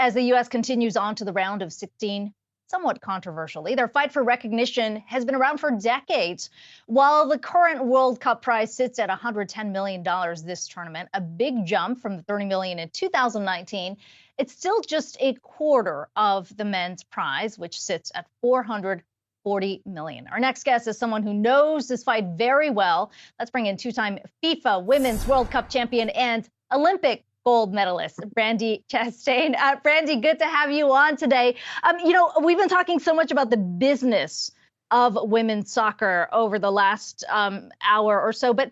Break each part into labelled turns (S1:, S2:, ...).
S1: as the U.S. continues on to the round of 16, somewhat controversially. Their fight for recognition has been around for decades. While the current World Cup prize sits at $110 million this tournament, a big jump from the $30 million in 2019, it's still just a quarter of the men's prize, which sits at $440 million. Our next guest is someone who knows this fight very well. Let's bring in two-time FIFA Women's World Cup champion and Olympic gold medalist, Brandi Chastain. Brandi, good to have you on today. We've been talking so much about the business of women's soccer over the last hour or so, but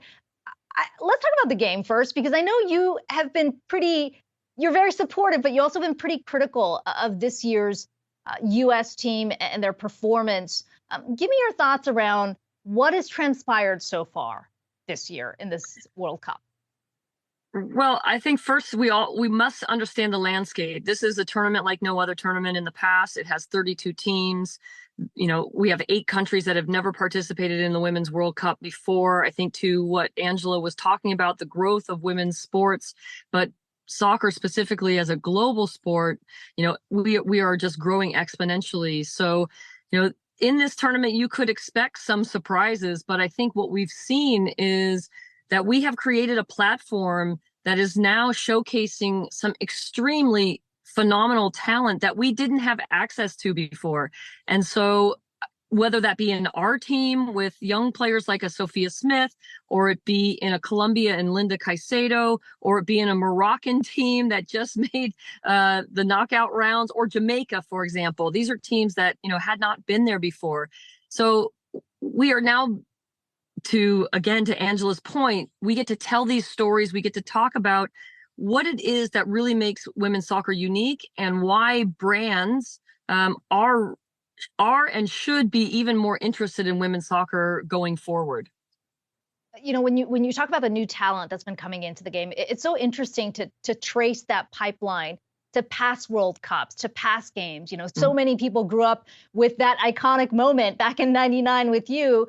S1: let's talk about the game first, because I know you have been you're very supportive, but you also been pretty critical of this year's U.S. team and their performance. Give me your thoughts around what has transpired so far this year in this World Cup.
S2: Well, I think first we must understand the landscape. This is a tournament like no other tournament in the past. It has 32 teams. We have 8 countries that have never participated in the Women's World Cup before. I think to what Angela was talking about, the growth of women's sports, but soccer specifically as a global sport, we are just growing exponentially. So, in this tournament, you could expect some surprises, but I think what we've seen is that we have created a platform that is now showcasing some extremely phenomenal talent that we didn't have access to before. And so whether that be in our team with young players like a Sophia Smith, or it be in a Colombia and Linda Caicedo, or it be in a Moroccan team that just made the knockout rounds, or Jamaica, for example. These are teams that, had not been there before. So we are now, to Angela's point, we get to tell these stories. We get to talk about what it is that really makes women's soccer unique, and why brands are and should be even more interested in women's soccer going forward.
S1: When you talk about the new talent that's been coming into the game, it's so interesting to trace that pipeline to past World Cups, to past games. So many people grew up with that iconic moment back in '99 with you.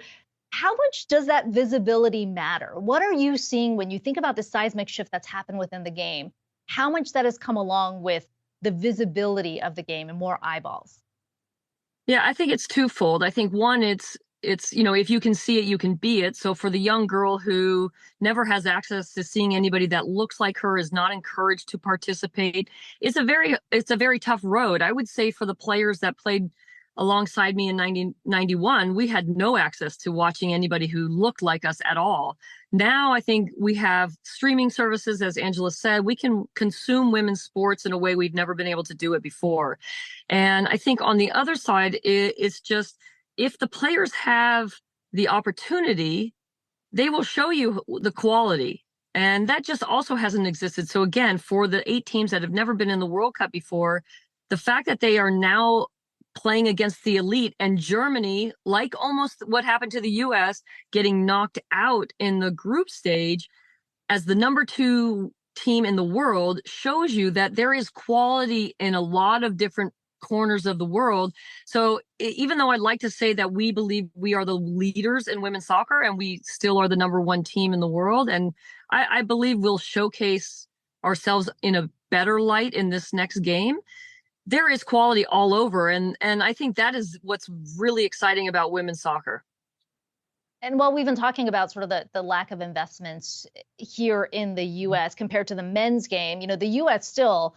S1: How much does that visibility matter? What are you seeing when you think about the seismic shift that's happened within the game? How much that has come along with the visibility of the game and more eyeballs?
S2: Yeah, I think it's twofold. I think one, it's if you can see it, you can be it. So for the young girl who never has access to seeing anybody that looks like her, is not encouraged to participate, it's a very tough road. I would say for the players that played alongside me in 1991, we had no access to watching anybody who looked like us at all. Now I think we have streaming services, as Angela said. We can consume women's sports in a way we've never been able to do it before. And I think on the other side, it's just, if the players have the opportunity, they will show you the quality. And that just also hasn't existed. So again, for the 8 teams that have never been in the World Cup before, the fact that they are now playing against the elite, and Germany, like almost what happened to the U.S., getting knocked out in the group stage as the number 2 team in the world, shows you that there is quality in a lot of different corners of the world. So even though I'd like to say that we believe we are the leaders in women's soccer, and we still are the number 1 team in the world, and I believe we'll showcase ourselves in a better light in this next game, there is quality all over. And I think that is what's really exciting about women's soccer.
S1: And while we've been talking about sort of the lack of investments here in the U.S. compared to the men's game, the U.S. still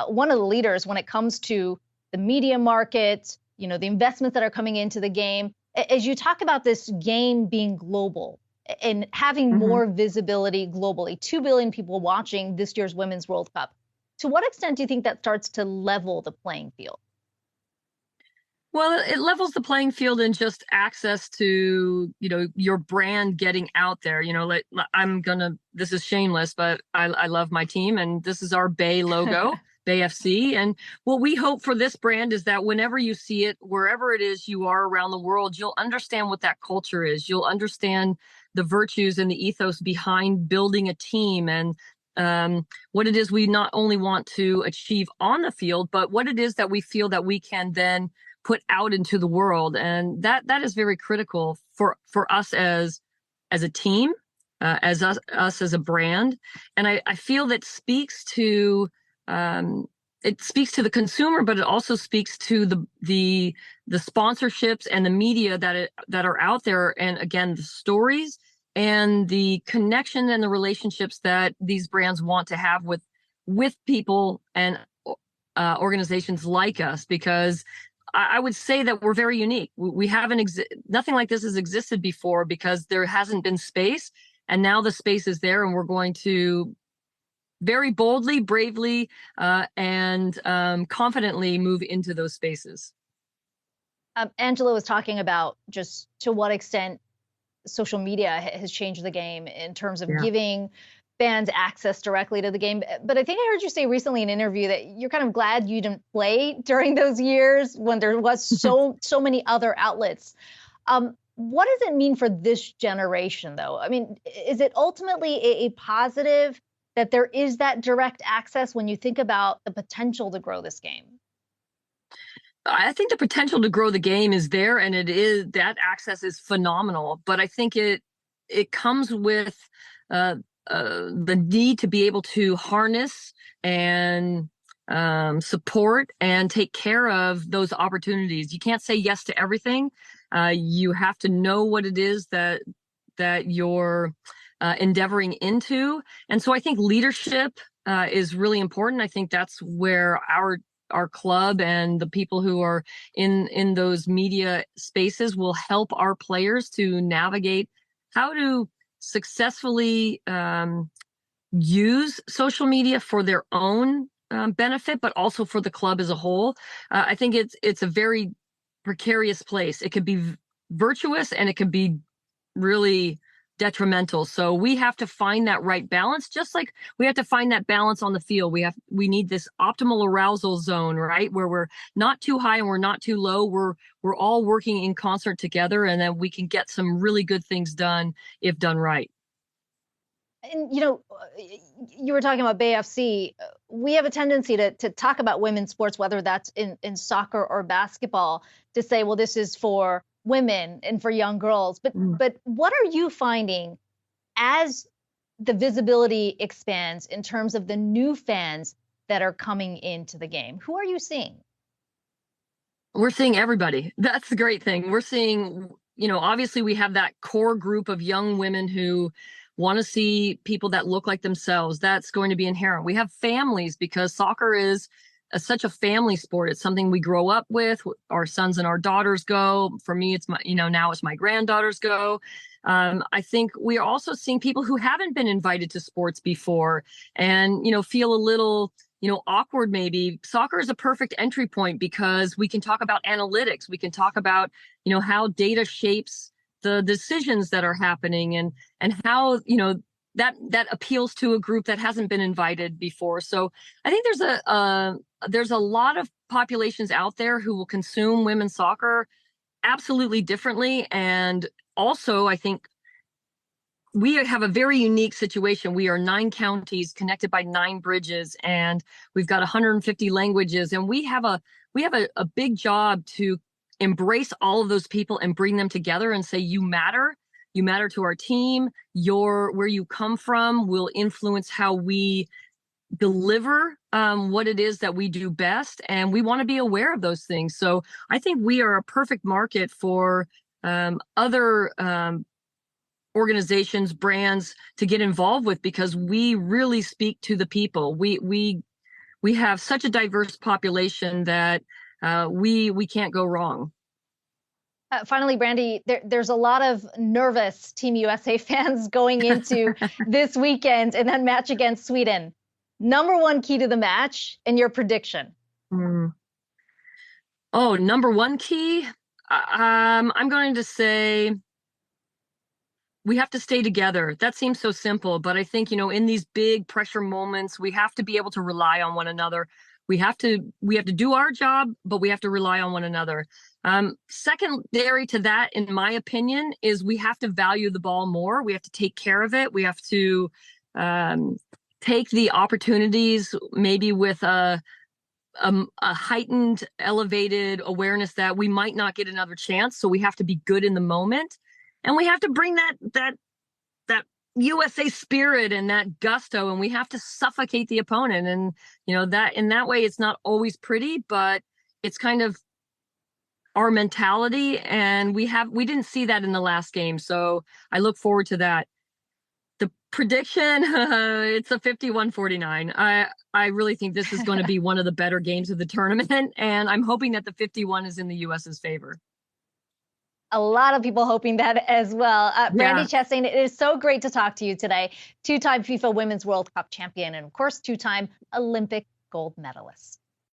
S1: one of the leaders when it comes to the media market, the investments that are coming into the game. As you talk about this game being global and having more visibility globally, 2 billion people watching this year's Women's World Cup, to what extent do you think that starts to level the playing field?
S2: Well, it levels the playing field in just access to, your brand getting out there. This is shameless, but I love my team, and this is our Bay logo, Bay FC. And what we hope for this brand is that whenever you see it, wherever it is you are around the world, you'll understand what that culture is. You'll understand the virtues and the ethos behind building a team, and what it is we not only want to achieve on the field, but what it is that we feel that we can then put out into the world. And that is very critical for us as a team, as us as a brand. And I feel that speaks to it speaks to the consumer, but it also speaks to the sponsorships and the media that are out there, and again, the stories and the connection and the relationships that these brands want to have with people and organizations like us, because I would say that we're very unique. We haven't nothing like this has existed before because there hasn't been space, and now the space is there, and we're going to very boldly, bravely, and confidently move into those spaces.
S1: Angela was talking about just to what extent social media has changed the game in terms of giving fans access directly to the game. But I think I heard you say recently in an interview that you're kind of glad you didn't play during those years when there was so many other outlets. What does it mean for this generation, though? I mean, is it ultimately a positive that there is that direct access when you think about the potential to grow this game?
S2: I think the potential to grow the game is there, and that access is phenomenal. But I think it comes with the need to be able to harness and support and take care of those opportunities. You can't say yes to everything. You have to know what it is that you're endeavoring into, and so I think leadership is really important. I think that's where our club and the people who are in those media spaces will help our players to navigate how to successfully use social media for their own benefit, but also for the club as a whole. I think it's a very precarious place. It could be virtuous and it could be really detrimental. So we have to find that right balance, just like we have to find that balance on the field. We need this optimal arousal zone, right? Where we're not too high and we're not too low. We're all working in concert together, and then we can get some really good things done if done right.
S1: And you were talking about Bay FC. We have a tendency to talk about women's sports, whether that's in soccer or basketball, to say, well, this is for women and for young girls. But what are you finding as the visibility expands in terms of the new fans that are coming into the game? Who are you seeing?
S2: We're seeing everybody. That's the great thing. We're seeing, obviously we have that core group of young women who want to see people that look like themselves. That's going to be inherent. We have families, because soccer is such a family sport. It's something we grow up with. Our sons and our daughters go. For me, it's now it's my granddaughters go. I think we are also seeing people who haven't been invited to sports before and, feel a little, awkward maybe. Soccer is a perfect entry point because we can talk about analytics. We can talk about, how data shapes the decisions that are happening and how, that appeals to a group that hasn't been invited before. So I think there's a lot of populations out there who will consume women's soccer absolutely differently. And also, I think we have a very unique situation. We are 9 counties connected by 9 bridges, and we've got 150 languages, and we have a big job to embrace all of those people and bring them together and say, you matter to our team. Where you come from will influence how we deliver what it is that we do best, and we want to be aware of those things. So I think we are a perfect market for other organizations, brands to get involved with, because we really speak to the people. We have such a diverse population that we can't go wrong.
S1: Finally, Brandi, there's a lot of nervous Team USA fans going into this weekend and that match against Sweden. Number one key to the match and your prediction.
S2: Oh, number one key? I'm going to say we have to stay together. That seems so simple, but I think, in these big pressure moments, we have to be able to rely on one another. We have to do our job, but we have to rely on one another. Secondary to that, in my opinion, is we have to value the ball more. We have to take care of it. We have to take the opportunities maybe with a heightened, elevated awareness that we might not get another chance. So we have to be good in the moment, and we have to bring that USA spirit and that gusto, and we have to suffocate the opponent. And, that in that way, it's not always pretty, but it's kind of our mentality. And we didn't see that in the last game. So I look forward to that. The prediction, it's a 51-49. I really think this is going to be one of the better games of the tournament. And I'm hoping that the 51 is in the US's favor.
S1: A lot of people hoping that as well. Brandi Chastain, it is so great to talk to you today. Two-time FIFA Women's World Cup champion and, of course, two-time Olympic gold medalist.